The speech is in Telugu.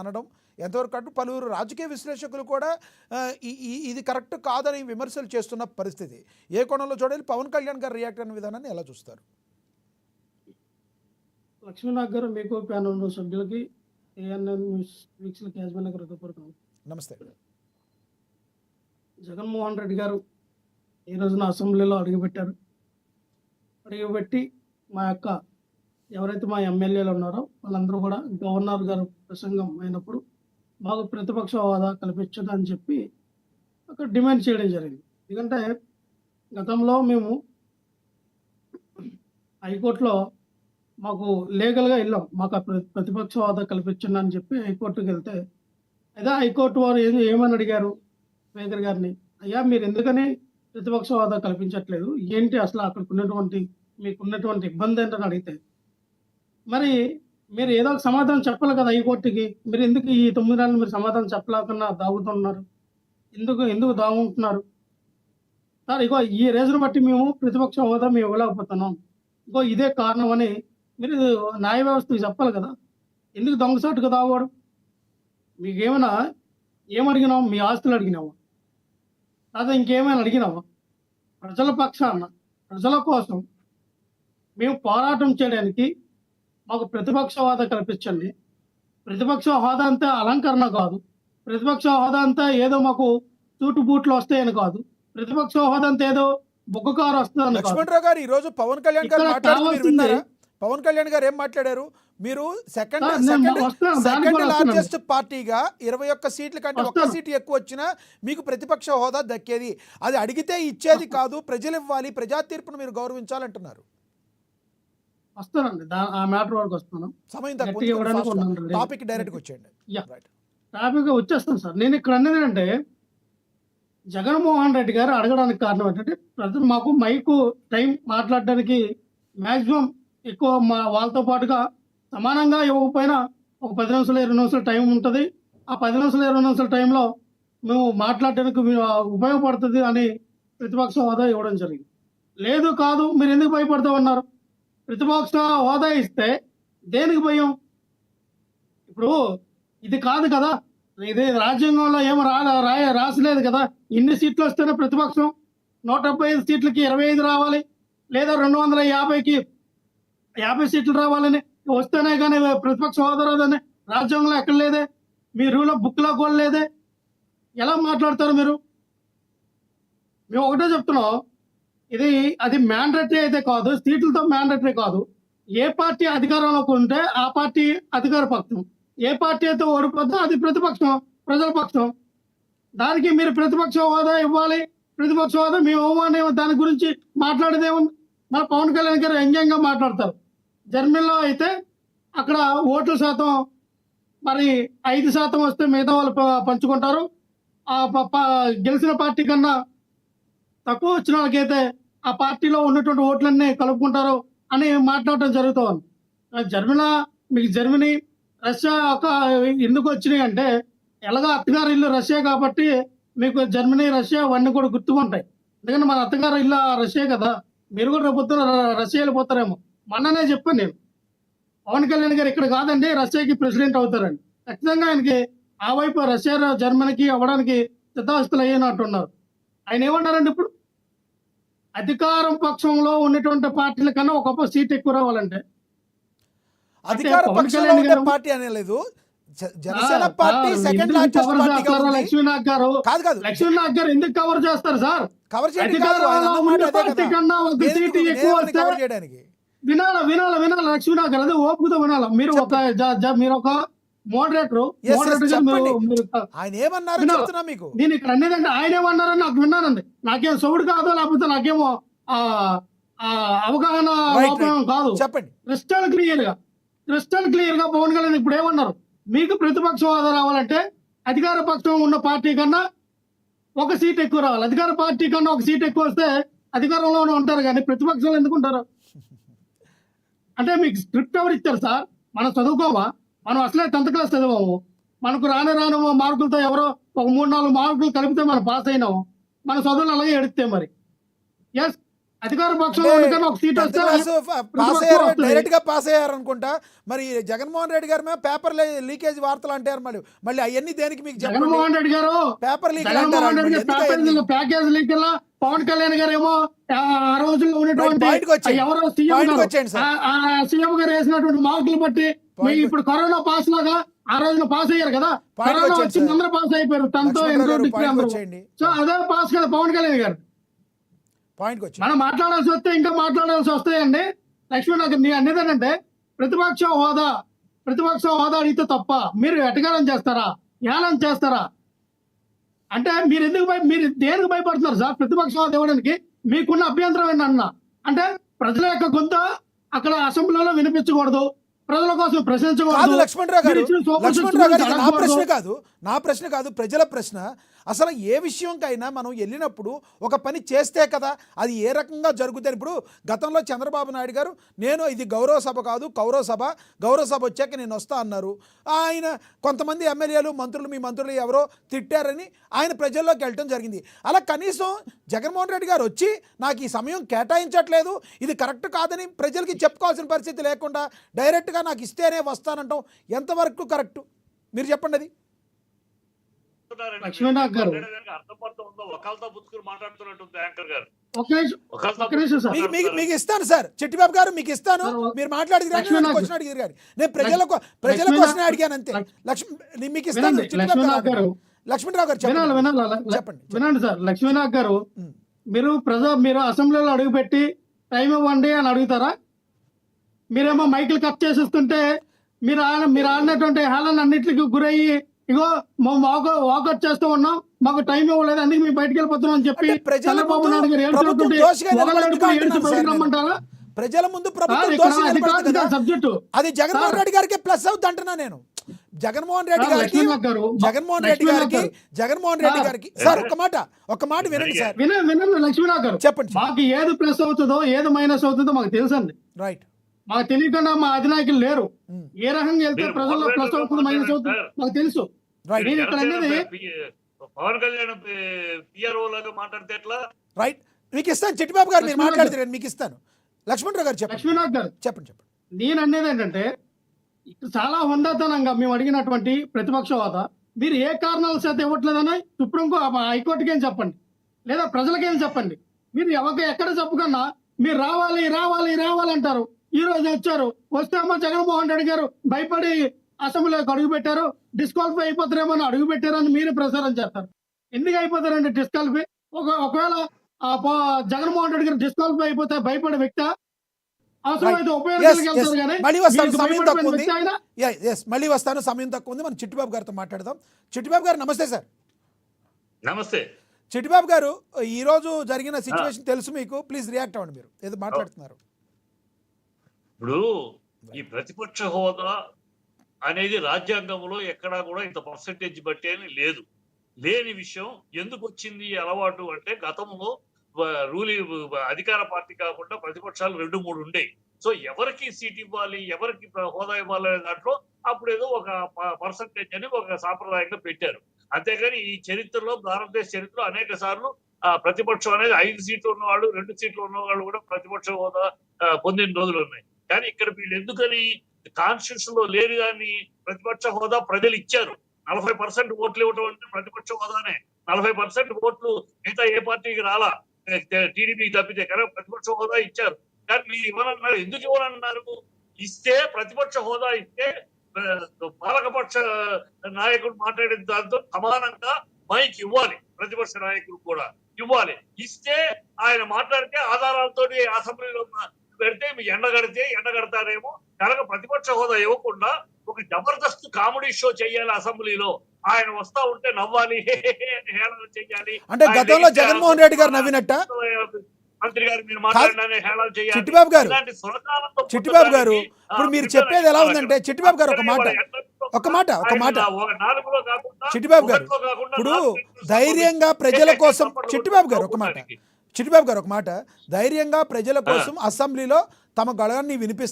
అనడం ఎంతవరకు కరెక్ట్? పలువురు రాజకీయ విశ్లేషకులు కూడా ఇది కరెక్ట్ కాదని విమర్శలు చేస్తున్న పరిస్థితి. ఏ కోణంలో చూడాలి? పవన్ కళ్యాణ్ గారు రియాక్ట్ అయిన విధానాన్ని ఎలా చూస్తారు? లక్ష్మీనాథ్ గారు, మీకు ప్యానల్ సభ్యులకి, ఏఎన్ఎన్ న్యూస్ వీక్షకులకి, యాజమాన్య హృదయపూర్వక నమస్తే. జగన్మోహన్ రెడ్డి గారు ఈ రోజున అసెంబ్లీలో అడుగుపెట్టారు. అడుగుపెట్టి మా యొక్క ఎవరైతే మా ఎమ్మెల్యేలు ఉన్నారో వాళ్ళందరూ కూడా గవర్నర్ గారు ప్రసంగం అయినప్పుడు మాకు ప్రతిపక్ష హోదా కల్పించడం అని చెప్పి అక్కడ డిమాండ్ చేయడం జరిగింది. ఎందుకంటే గతంలో మేము హైకోర్టులో మాకు లీగల్గా వెళ్ళాం, మాకు ఆ ప్రతిపక్ష హోదా కల్పించండి అని చెప్పి హైకోర్టుకి వెళ్తే, అదే హైకోర్టు వారు ఏమని అడిగారు స్పీకర్ గారిని, అయ్యా మీరు ఎందుకని ప్రతిపక్ష హోదా కల్పించట్లేదు, ఏంటి అసలు అక్కడికి ఉన్నటువంటి మీకున్నటువంటి ఇబ్బంది ఏంటని అడిగితే, మరి మీరు ఏదో ఒక సమాధానం చెప్పాలి కదా హైకోర్టుకి, మీరు ఎందుకు ఈ 9 నెలలు మీరు సమాధానం చెప్పలేకుండా దాగుతున్నారు, ఎందుకు దాగుంటున్నారు సార్? ఇగో ఈ రీజన్ బట్టి మేము ప్రతిపక్ష హోదా మేము ఇవ్వలేకపోతున్నాం, ఇంకో ఇదే కారణం అని మీరు న్యాయ వ్యవస్థకు చెప్పాలి కదా. ఎందుకు దొంగసాటుగా దాగోడు? మీకేమైనా ఏమడిగినావు? మీ ఆస్తులు అడిగినావా, లేదా ఇంకేమైనా అడిగినావా? ప్రజల పక్షాన ప్రజల కోసం మేము పోరాటం చేయడానికి మాకు ప్రతిపక్ష హోదా కల్పించండి. ప్రతిపక్ష హోదా అంతా అలంకరణ కాదు, ప్రతిపక్ష హోదా అంతా ఏదో మాకు సూటు బూట్లు వస్తాయని కాదు, ప్రతిపక్ష హోదా అంతా ఏదో బొగ్గకారు వస్తుందని కాదు. లక్ష్మణరావు గారు, ఈ రోజు పవన్ కళ్యాణ్ గారు మాట్లాడుతూ మీరు విన్నారా? పవన్ కళ్యాణ్ గారు ఏం మాట్లాడారు? మీరు సెకండ్ లార్జెస్ట్ పార్టీగా 21 సీట్ల కంటే 1 సీటు ఎక్కువ వచ్చినా మీకు ప్రతిపక్ష హోదా దక్కేది, అది అడిగితే ఇచ్చేది కాదు, ప్రజలు ఇవ్వాలి, ప్రజా తీర్పును మీరు గౌరవించాలంటున్నారు. వస్తానండి, ఆ మ్యాటర్ వరకు వస్తాను. సమయం తక్కువ, టాపిక్ డైరెక్ట్గా వచ్చేయండి. టాపిక్ వచ్చేస్తాను సార్. నేను ఇక్కడ అనేది అంటే జగన్మోహన్ రెడ్డి గారు అడగడానికి కారణం ఏంటంటే, ప్రజలు మాకు మైకు టైం మాట్లాడడానికి మ్యాక్సిమం ఎక్కువ వాళ్ళతో పాటుగా సమానంగా ఇవ్వకపోయినా ఒక 10 నిమిషాలు 20 నిమిషాలు టైం ఉంటుంది. ఆ 10 నిమిషాలు 20 నిమిషాల టైంలో మేము మాట్లాడడానికి ఉపయోగపడుతుంది అని ప్రతిపక్ష హోదా ఇవ్వడం జరిగింది. లేదు కాదు మీరు ఎందుకు భయపడతామన్నారు? ప్రతిపక్ష హోదా ఇస్తే దేనికి భయం? ఇప్పుడు ఇది కాదు కదా, ఇది రాజ్యాంగంలో ఏమో రాసలేదు కదా, ఇన్ని సీట్లు వస్తేనే ప్రతిపక్షం, 175 సీట్లకి 25 రావాలి, లేదా 250కి 50 సీట్లు రావాలని వస్తేనే కానీ ప్రతిపక్ష హోదా రాదని రాజ్యాంగంలో ఎక్కడ లేదే, మీ రూల్ ఆఫ్ బుక్లో కూడా లేదే. ఎలా మాట్లాడతారు మీరు? మేము ఒకటే చెప్తున్నాం, అది మ్యాండేటరీ అయితే కాదు, సీట్లతో మ్యాండేటరీ కాదు. ఏ పార్టీ అధికారంలోకి ఉంటే ఆ పార్టీ అధికార పక్షం, ఏ పార్టీ అయితే ఓడిపోతే అది ప్రతిపక్షం, ప్రజల పక్షం. దానికి మీరు ప్రతిపక్ష హోదా ఇవ్వాలి, ప్రతిపక్ష హోదా మేము ఇవ్వమని దాని గురించి మాట్లాడేదేముంది? మన పవన్ కళ్యాణ్ గారు వ్యంగ్యంగా మాట్లాడతారు. జర్మనీలో అయితే అక్కడ ఓట్ల శాతం మరి 5% వస్తే మిగతా వాళ్ళు పంచుకుంటారు, గెలిచిన పార్టీ కన్నా తక్కువ వచ్చిన వాళ్ళకైతే ఆ పార్టీలో ఉన్నటువంటి ఓట్లన్నీ కలుపుకుంటారు అని మాట్లాడటం జరుగుతుంది. జర్మనీ రష్యా ఎందుకు వచ్చినాయి అంటే, ఎలాగో అత్తగారు ఇల్లు రష్యా కాబట్టి మీకు జర్మనీ రష్యా అవన్నీ కూడా గుర్తుకుంటాయి. ఎందుకంటే మన అత్తగారు ఇల్లు రష్యా కదా, మీరు కూడా రేపు రష్యా వెళ్ళిపోతారేమో. మొన్ననే చెప్పాను నేను, పవన్ కళ్యాణ్ గారు ఇక్కడ కాదండి రష్యాకి ప్రెసిడెంట్ అవుతారండి. ఖచ్చితంగా ఆయనకి ఆ వైపు రష్యా జర్మనీకి అవ్వడానికి సిద్ధాస్తులు అయ్యేనట్టున్నారు. ఆయన ఏమన్నారండి, ఇప్పుడు అధికారం పక్షంలో ఉన్నటువంటి పార్టీల కన్నా ఒక సీట్ ఎక్కువ రావాలంటే, అధికార పక్షంలో ఉండే పార్టీ అనలేదు, జనసేన పార్టీ సెకండ్ లార్జెస్ట్ పార్టీగా ఉంది. లక్ష్మీనాథ్ గారు లక్ష్మీనాథ్ గారు ఎందుకు కవర్ చేస్తారు సార్? కవర్ చేయడానికి వినాల లక్ష్మీనాథ్ గారు, అదే ఓపుతో వినాల. మీరు ఒక మోడరేటర్ ఆయన ఏమన్నారు చెప్తున్నా మీకు. నేను ఇక్కడ అనేదంటే ఆయన ఏమన్నారని నాకు విన్నానండి. నాకేం సౌడు కాదు, లేకపోతే నాకేమో అవగాహన లోపం కాదు. చెప్పండి. క్రిస్టల్ క్లియర్ గా పవన్ కళ్యాణ్ ఇప్పుడు ఏమన్నారు, మీకు ప్రతిపక్ష హోదా రావాలంటే అధికార పక్షం ఉన్న పార్టీ కన్నా 1 సీట్ ఎక్కువ రావాలి. అధికార పార్టీ కన్నా 1 సీట్ ఎక్కువ వస్తే అధికారంలోనే ఉంటారు, కానీ ప్రతిపక్షంలో ఎందుకు ఉంటారు? అంటే మీకు స్క్రిప్ట్ ఎవరు ఇచ్చారు సార్? మనం చదువుకోమా? మనం అసలే 10th క్లాస్ చదివాము. మనకు రాను మార్కులతో ఎవరో ఒక 3-4 మార్కులు కలిపితే మనం పాస్ అయినాము. మన చదువులు అలాగే ఎడితే మరి. ఎస్, అధికార పక్షంలో ఉండుకొని ఒక సీట్ వస్తే పాస్ ప్రతిపక్షం అయ్యారు, వస్తుంది. డైరెక్ట్ గా పాస్ అయ్యారు అనుకుంటా. మరి జగన్మోహన్ రెడ్డి గారి మీద పేపర్ లీకేజ్ వార్తలు అంటారు, మళ్ళీ అవన్నీ దేనికి మీకు చెప్పండి? జగన్మోహన్ రెడ్డి గారు పేపర్ లీక్ జగన్మోహన్ రెడ్డి గారు ప్యాకేజ్ లీక్ పవన్ కళ్యాణ్ గారు ఏమో ఆ రోజుల్లో ఉన్నటువంటి పాయింట్కి వచ్చేయండి. ఎవరో సీఎం పాయింట్కి గారు వచ్చేయండి సార్. సీఎం గారు వేసినటువంటి మార్కులు బట్టి పాయింట్కి ఇప్పుడు కరోనా పాస్ లాగా ఆ రోజున పాస్ అయ్యారు కదా, పాయింట్కి కరోనా వచ్చేయండి వచ్చింది సార్. అందరూ పాస్ అయిపోయారు, తనతో లక్ష్మణరావు గారు ఎంతో పాయింట్కి వచ్చేయండి. సో అదే పాస్ కదా పవన్ కళ్యాణ్ గారు. పాయింట్కి వచ్చి మనం మాట్లాడాల్సి వస్తే ఇంకా మాట్లాడాల్సి వస్తాయండి. లక్ష్మీనగర్ నీ అనేది ఏంటంటే ప్రతిపక్ష హోదా అడిగితే తప్ప మీరు ఎటకారం చేస్తారా, ఏలం చేస్తారా అంటే మీరు మీరు దేనికి భయపడుతున్నారు సార్? ప్రతిపక్ష హోదా ఇవ్వడానికి మీకున్న అభ్యంతరం ఏంటన్నా అంటే ప్రజల యొక్క గొంతు అక్కడ అసెంబ్లీలో వినిపించకూడదు, ప్రజల కోసం కాదు ప్రశ్నించకూడదు. లక్ష్మణరావు గారు, మీరు ఇచ్చిన సూపర్ లక్ష్మణరావు గారు, ఇది నా అడగకూడదు. ప్రశ్న కాదు, ప్రజల ప్రశ్న. అసలు ఏ విషయంకైనా మనం వెళ్ళినప్పుడు ఒక పని చేస్తే కదా అది ఏ రకంగా జరుగుతుంది. ఇప్పుడు గతంలో చంద్రబాబు నాయుడు గారు నేను ఇది గౌరవ సభ కాదు గౌరవ సభ వచ్చాక నేను వస్తా అన్నారు. ఆయన కొంతమంది ఎమ్మెల్యేలు మంత్రులు, మీ మంత్రులు ఎవరో తిట్టారని ఆయన ప్రజల్లోకి వెళ్ళటం జరిగింది. అలా కనీసం జగన్మోహన్ రెడ్డి గారు వచ్చి నాకు ఈ సమయం కేటాయించట్లేదు, ఇది కరెక్ట్ కాదని ప్రజలకి చెప్పుకోవాల్సిన పరిస్థితి లేకుండా డైరెక్ట్గా నాకు ఇస్తేనే వస్తానంటాం ఎంతవరకు కరెక్ట్? మీరు చెప్పండి. అది లక్ష్మీనాథ్ గారు అర్థపర్థం ఉందో ఒకళ్ళతో పుచ్చుకుని మాట్లాడుతున్నట్టుంది యాంకర్ గారు. ఒక నిమిషం సార్. మీకు ఇస్తాను సార్, చిట్టిబాబు గారు మీకు ఇస్తాను, మీరు మాట్లాడిది క్వశ్చన్ అడిగారు కానీ నేను ప్రజల క్వశ్చన్ అడిగాను అంతే. మీకు ఇస్తాను లక్ష్మీనాథ్ గారు, లక్ష్మణరావు గారు చెప్పండి. వినండి సార్. లక్ష్మీనాథ్ గారు, మీరు అసెంబ్లీలో అడుగుపెట్టి టైం ఇవ్వండి అని అడుగుతారా? మీరేమో మైకులు కట్ చేసేస్తుంటే మీరు ఆడినటువంటి హేళన అన్నిటికీ గురయ్యి ఇగో మాకు వాకౌట్ చేస్తూ ఉన్నాం, మాకు టైం ఇవ్వలేదు, అందుకే మేము బయటకు వెళ్ళిపోతున్నాం అని చెప్పి చంద్రబాబు నాయుడు గారు రమ్మంటారా? ప్రజల ముందు ప్రభుత్వం సబ్జెక్టు అది జగన్మోహన్ రెడ్డి గారికి ప్లస్ అవుతుంది అంటున్నా నేను. జగన్మోహన్ రెడ్డి గారికి సార్ ఒక మాట వినండి సార్. వినండి లక్ష్మీనాథ్ గారు, చెప్పండి. మాకు ఏది ప్లస్ అవుతుందో ఏది మైనస్ అవుతుందో మాకు తెలుసండి. రైట్. మాకు తెలియకుండా మా అధినాయకులు లేరు. ఏ రకంగా వెళ్తే ప్రజల్లో ప్లస్ అవుతుంది మైనస్ అవుతుంది మాకు తెలుసు. నేను ఇక్కడ అనేది పవన్ కళ్యాణ్ పిఆర్ఓ లాగా మాట్లాడితే ఎట్లా? రైట్. మీకు ఇస్తాను చిట్టిబాబు గారు, మీరు మాట్లాడితే మీకు ఇస్తాను. లక్ష్మణరావు గారు చెప్పండి. లక్ష్మీనాథ్ గారు చెప్పండి. నేను అనేది ఏంటంటే చాలా హుందాతనంగా మేము అడిగినటువంటి ప్రతిపక్ష హోదా మీరు ఏ కారణాల చేత ఇవ్వట్లేదని హైకోర్టుకేం చెప్పండి, లేదా ప్రజలకేం చెప్పండి. మీరు ఎక్కడ చెప్పకుండా మీరు రావాలి అంటారు. ఈ రోజు వచ్చారు, వస్తేమో జగన్మోహన్ రెడ్డి గారు భయపడి అసెంబ్లీలోకి అడుగు పెట్టారు, డిస్క్వాలిఫై అయిపోతారేమో అని అడుగు పెట్టారని మీరు ప్రచారం చేస్తారు. ఎందుకు అయిపోతారండి డిస్క్వాలిఫై? ఒకవేళ జగన్మోహన్ రెడ్డి గారు డిస్క్వాలిఫై అయిపోతే భయపడే వ్యక్తి అవసరమైతే ఉపయోగించగలుగుతారు కానీ మళ్ళీ వస్తాను, సమయం తక్కువ ఉంది. మనం చిట్టిబాబు గారితో మాట్లాడదాం. చిట్టిబాబు గారు నమస్తే సార్. నమస్తే చిట్టిబాబు గారు, ఈ రోజు జరిగిన సిచ్యువేషన్ తెలుసు మీకు, ప్లీజ్ రియాక్ట్ అవ్వండి. మీరు ఏదో మాట్లాడుతున్నారు. ఇప్పుడు ఈ ప్రతిపక్ష హోదా అనేది రాజ్యాంగంలో ఎక్కడా కూడా ఇంత పర్సెంటేజ్ బట్టి అని లేని విషయం. ఎందుకు వచ్చింది ఈ అలవాటు అంటే గతంలో అధికార పార్టీ కాకుండా ప్రతిపక్షాలు 2-3 ఉండేవి. సో ఎవరికి సీట్ ఇవ్వాలి, ఎవరికి హోదా ఇవ్వాలి అనే దాంట్లో అప్పుడు ఏదో ఒక పర్సంటేజ్ అని ఒక సాంప్రదాయంగా పెట్టారు. అంతేగాని ఈ చరిత్రలో, భారతదేశ చరిత్రలో అనేక సార్లు ప్రతిపక్షం అనేది 5 సీట్లు ఉన్నవాళ్ళు, 2 సీట్లు ఉన్నవాళ్ళు కూడా ప్రతిపక్ష హోదా పొందిన రోజులు ఉన్నాయి. కానీ ఇక్కడ వీళ్ళు ఎందుకని కాన్స్టిట్యూషన్ లో లేరు కానీ ప్రతిపక్ష హోదా ప్రజలు ఇచ్చారు. 40% ఓట్లు ఇవ్వటం అంటే ప్రతిపక్ష హోదానే. 40% ఓట్లు మిగతా ఏ పార్టీకి రాలా, టీడీపీకి తప్పితే. కానీ ప్రతిపక్ష హోదా ఇచ్చారు. కానీ మీరు ఇవ్వనన్నారు. ఎందుకు ఇవ్వనన్నారు? ఇస్తే ప్రతిపక్ష హోదా ఇస్తే పాలకపక్ష నాయకుడు మాట్లాడిన దాంతో సమానంగా మైక్ ఇవ్వాలి, ప్రతిపక్ష నాయకుడు కూడా ఇవ్వాలి. ఇస్తే ఆయన మాట్లాడితే ఆధారాలతో అసెంబ్లీలో పెడితే ఎండగడతారేమో. కనుక ప్రతిపక్ష హోదా ఇవ్వకుండా ఒక జబర్దస్త్ కామెడీ షో చెయ్యాలి అసెంబ్లీలో. ఆయన వస్తా ఉంటే నవ్వాలి, హేళన చెయ్యాలి. అంటే గతంలో జగన్మోహన్ రెడ్డి గారు నవ్వినట్ట మంత్రి గారు మీరు మాట్లాడినానే హేళన చేయాలి. చిట్టిబాబు గారు ఇప్పుడు మీరు చెప్పేది ఎలా ఉందంటే, చిట్టిబాబు గారు ఒక మాట చిట్టిబాబు గారు, ఇప్పుడు ధైర్యంగా ప్రజల కోసం చిట్టిబాబు గారు ఒక మాట ధైర్యంగా ప్రజల కోసం అసెంబ్లీలో తమ గళాన్ని వినిపిస్తారు.